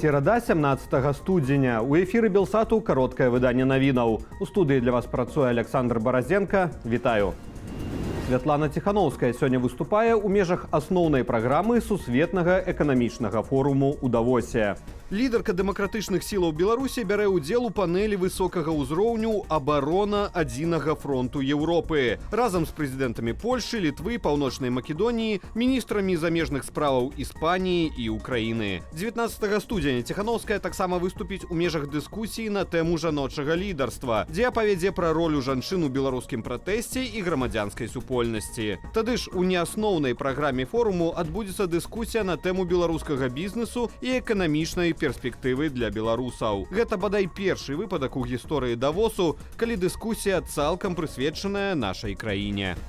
серада, 17 студзеня. У эфіры Белсату кароткае выданне навінаў. У студыі для вас працуе Александр Баразенко. Вітаю. Святлана Тихановская сёння выступае ў межах асноўнай праграмы сусветнага эканамічнага форуму ў Давосе. Лідарка дэмакратычных сілаў Беларусі бярэ ўдзел у панелі высокага ўзроўню «Абарона адзінага фронту Еўропы». Разам з прэзідэнтамі Польшы, Літвы, Паўночнай Македоніі, міністрамі замежных справаў Іспаніі і Украіны. 19 студзеня Тихановская таксама выступіць у межах дыскусіі на тэму жаночага лідарства, дзе апавядзе пра ролю жанчын у беларускім пратэсце і грамадзянскай супольнасці. Тады ж у неасноўнай праграме форуму адбудзецца дыскусія на тэму беларускага бізнесу і эканамічнай перспектывы для беларусаў. Гэта бадай першы выпадак у гісторыі Давосу, калі дыскусія цалкам прысвечаная нашай краіне.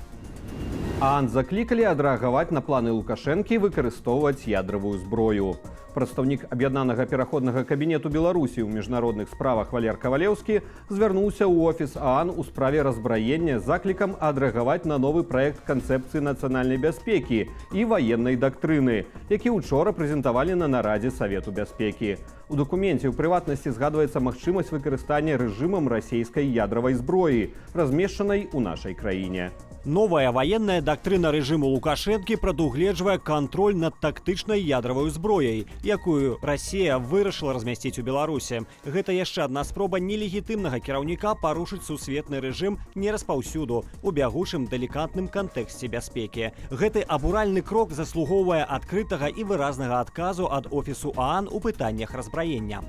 ААН заклікалі адрэагаваць на планы Лукашэнкі выкарыстоўваць ядравую зброю. Прадстаўнік аб'яднанага пераходнага кабінету Беларусі ў міжнародных справах Валер Кавалеўскі звярнуўся ў офіс ААН у справе разбраення з заклікам адрэагаваць на новы праект канцэпцыі нацыянальнай бяспекі і ваеннай дактрыны, які учора прэзентавалі на нарадзе Савету бяспекі. У дакуменце ў прыватнасці згадваецца магчымасць выкарыстання рэжымам расійскай ядравай зброі, размешчанай у нашай краіне. Новая военная дактрына рэжыму Лукашэнкі прадугледжвае кантроль над тактычнай ядравай зброяй, якую Расія вырашыла размясціць у Беларусі. Гэта яшчэ адна спроба нелегітымнага кіраўніка парушыць сусветны рэжым нераспаўсюду у бягучым далікатным кантэксце бяспекі. Гэты абуральны крок заслугоўвае адкрытага і выразнага адказу ад офісу ААН у пытаннях разбраення.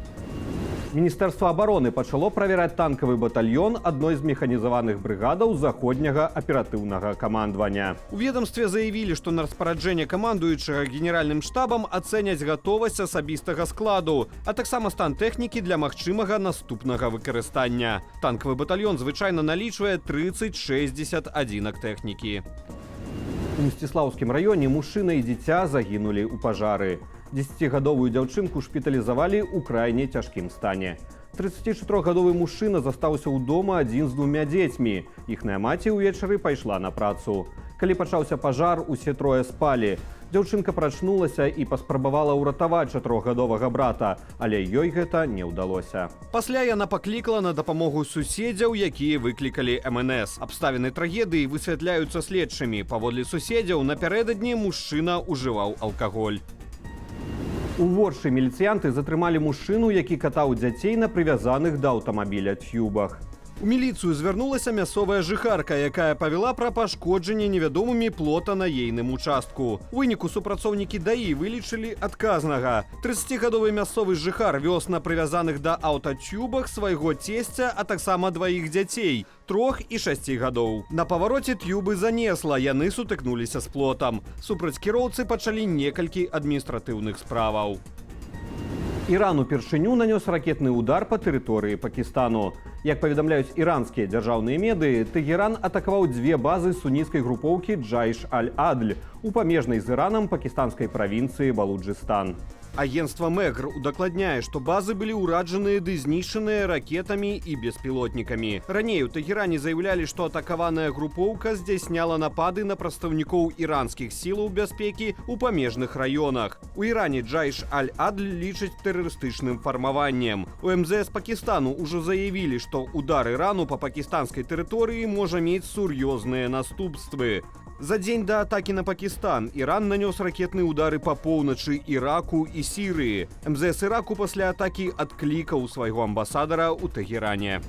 Міністэрства абароны пачало правяраць танкавы батальён адной з механізаваных брыгадаў заходняга аператыўнага камандавання. У ведамстве заявілі, што на распараджэнне камандуючага генеральным штабам ацэняць гатовасць асабістага складу, а таксама стан тэхнікі для магчымага наступнага выкарыстання. Танкавы батальён звычайна налічвае 30-60 адзінак тэхнікі. У Мсціслаўскім раёне мужчына і дзіця загінулі ў пажары. 10-гадовую дзяўчынку шпіталізавалі ў крайне цяжкім стане. 34-гадовы мужчына застаўся ў дома адзін з двумя дзецьмі. Іхная маці ўвечары пайшла на працу. Калі пачаўся пажар, усе трое спалі. Дзяўчынка прачнулася і паспрабавала ўратаваць 4-гадовага брата, але ёй гэта не ўдалося. Пасля яна паклікала на дапамогу суседзяў, якія выклікалі МНС. Абставіны трагедыі высвятляюцца следчымі. Паводле суседзяў, напярэдадні мужчына ўжываў алкаголь. У Воршы міліцыянты затрымалі мужчыну, які катаў дзяцей на прывязаных да аўтамабіля цюбах. У міліцыю звярнулася мясцовая жыхарка, якая павяла пра пашкоджанне невядомымі плота на ейным участку. У выніку супрацоўнікі ДАІ вылічылі адказнага. 30-гадовы мясцовы жыхар вёз на прывязаных да аўтацюбах свайго цесця, а таксама дваіх дзяцей, 3 і 6 гадоў. На павароце тюбы занесла, яны сутыкнуліся з плотам. Супраць кіроўцы пачалі некалькі адміністратыўных справаў. Іран упершыню нанёс ракетны удар па тэрыторыі Пакістану. Як паведамляюць іранскія дзяржаўныя медыі, Тэгеран атакаваў 2 базы суніцкай групоўкі Джайш-аль-Адль у памежнай з Іранам пакістанскай правінцыі Балуджыстан. Агенцтва МЭГР удакладняе, што базы былі ўраджаныя ды знішчаныя ракетамі і беспілотнікамі. Раней у Тэгеране заяўлялі, што атакаваная групоўка здзяйсняла напады на прадстаўнікоў іранскіх сілаў бяспекі ў памежных раёнах. У Іране Джайш-аль-Адль лічаць тэрарыстычным фармаваннем. У МЗС Пакістану ўжо заявілі, што удар Ірану па пакістанскай тэрыторыі можа мець сур'ёзныя наступствы. За дзень да атакі на Пакістан Іран нанёс ракетныя ўдары па поўначы Іраку і Сірыі. МЗС Іраку пасля атакі адклікаў свайго амбасадара ў Тэгеране.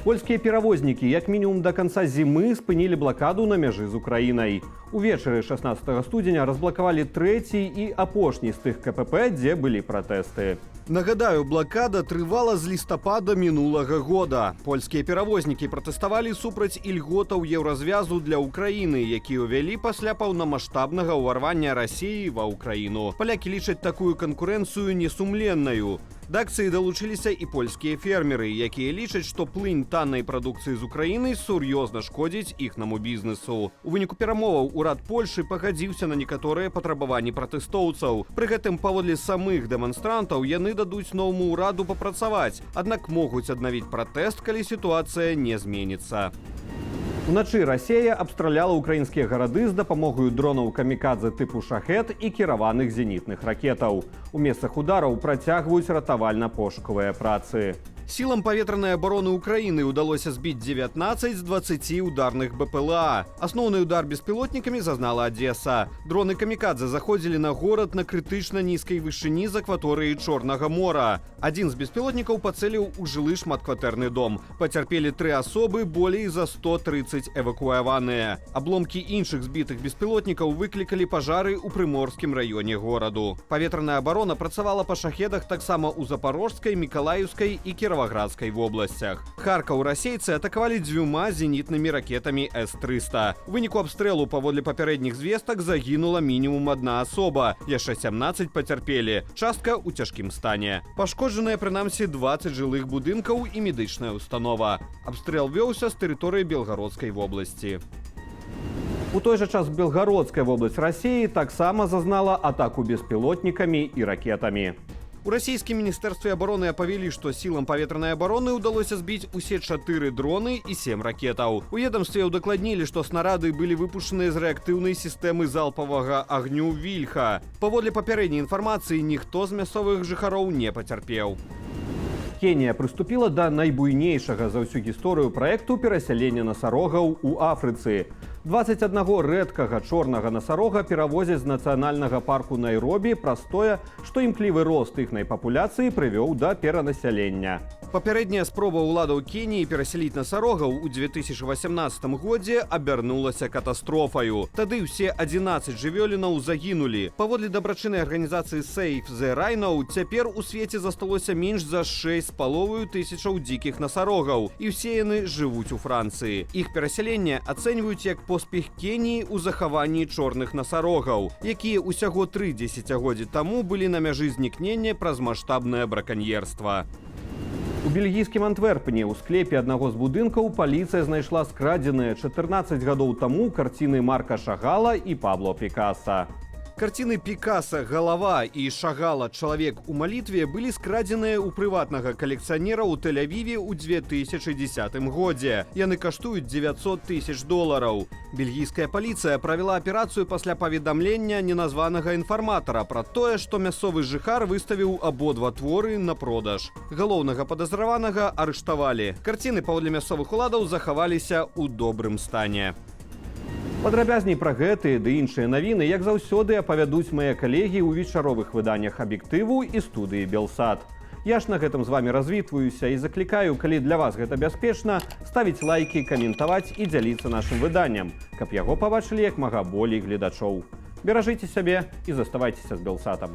Польскія перавознікі як мінімум да канца зімы спынілі блакаду на мяжы з Украінай. Увечары 16 студзеня разблакавалі 3-й і апошні з тых КПП, дзе былі пратэсты. Нагадаю, блакада трывала з лістапада мінулага года. Польскія перавознікі пратэставалі супраць ільготаў еўразвязу для Украіны, які ўвялі пасля паўнамаштабнага ўварвання Расіі ва Украіну. Палякі лічаць такую канкурэнцыю несумленнаю. Да акцыі далучыліся і польскія фермеры, якія лічаць, што плынь таннай прадукцыі з Украіны сур'ёзна шкодзіць іхнаму бізнесу. У выніку перамоваў урад Польшы пагадзіўся на некаторыя патрабаванні пратэстоўцаў. Пры гэтым, паводле самых дэманстрантаў, яны дадуць новаму ўраду папрацаваць, аднак могуць аднавіць пратэст, калі сітуацыя не зменіцца. Уначы Расія абстраляла ўкраінскія гарады з дапамогаю дронаў камікадзе тыпу «Шахет» і кіраваных зенітных ракетаў. У месцах удараў працягваюць ратавальна-пошукавыя працы. Силам паветранай обороны Украины удалось сбить 19 з 20 ударных БПЛА. Основный удар беспилотниками зазнала Одесса. Дроны камикадзе заходили на город на критично низкой вышыні з акватории Чорнага мора. Один з беспилотников поцелил у жылы шматкватэрны дом. Потерпели 3 особы, более за 130 эвакуяваныя. Обломки іншых збитых беспилотников выкликали пожары у Прыморскім районе гораду. Паветраная оборона працавала по шахедах таксама у Запорожской, Миколаевской и Кировоградской в областях. Харкаў расейцы атакавалі 2 зенітнымі ракетамі С-300. У выніку абстрэлу паводле папярэдніх звестак загінула мінімум 1 асоба, яшчэ 17 пацярпелі, частка ў цяжкім стане. Пашкоджаныя прынамсі 20 жылых будынкаў і медычная установа. Абстрэл вёўся з тэрыторыі Белгародскай вобласці. У той жа час Белгародская вобласць Расіі таксама зазнала атаку беспілотнікамі і ракетамі. У расійскім міністэрстве абароны апавялі, што сілам паветранай абароны ўдалося збіць усе 4 дроны і 7 ракетаў. У ведамстве ўдакладнілі, што снарады былі выпушчаныя з рэактыўнай сістэмы залпавага агню «Вільха». Паводле папярэдняй інфармацыі, ніхто з мясцовых жыхароў не пацярпеў. Кенія прыступіла да найбуйнейшага за ўсю гісторыю праекту перасялення насарогаў у Афрыцы. 21 рэдкага чорнага насарога перавозяць з нацыянальнага парку Найробі праз тое, што імклівы рост іхнай папуляцыі прывёў да перанасялення. Папярэдняя спроба ўладаў Кеніі перасяліць насарогаў у 2018 годзе абярнулася катастрофаю. Тады ўсе 11 жывёлінаў загінулі. Паводле дабрачыннай арганізацыі Save the Rhino, цяпер у свеце засталося менш за 6,5 тысячаў дзікіх насарогаў, і ўсе яны жывуць у Францыі. Іх перасяленне ацэньваюць як поспех Кеніі ў захаванні чорных насарогаў, якія ўсяго 3 дзесяцігоддзі таму былі на мяжы знікнення праз маштабнае браканьерства. У бельгійскім Антверпені ў склепе аднаго з будынкаў паліцыя знайшла скрадзеныя 14 гадоў таму карціны Марка Шагала і Пабло Пікаса. Карціны Пікаса «Галава» і Шагала «Чалавек у малітве» былі скрадзеныя ў прыватнага калекцыянера ў Тель-Авіве ў 2010 годзе. Яны каштуюць $900 000. Бельгійская паліцыя правяла аперацыю пасля паведамлення неназванага інфарматара пра тое, што мясцовы жыхар выставіў абодва творы на продаж. Галоўнага падазраванага арыштавалі. Карціны паводле мясцовых уладаў захаваліся ў добрым стане. Падрабязней пра гэтыя ды іншыя навіны, як заўсёды, апавядуць мае калегі ў вечаровых выданнях «Аб'ектыву» і студыі «Белсат». Я ж на гэтым з вамі развітваюся і заклікаю, калі для вас гэта бяспечна, ставіць лайкі, каментаваць і дзяліцца нашым выданнем, каб яго пабачылі як мага болей гледачоў. Беражыце сябе і заставайцеся з «Белсатам».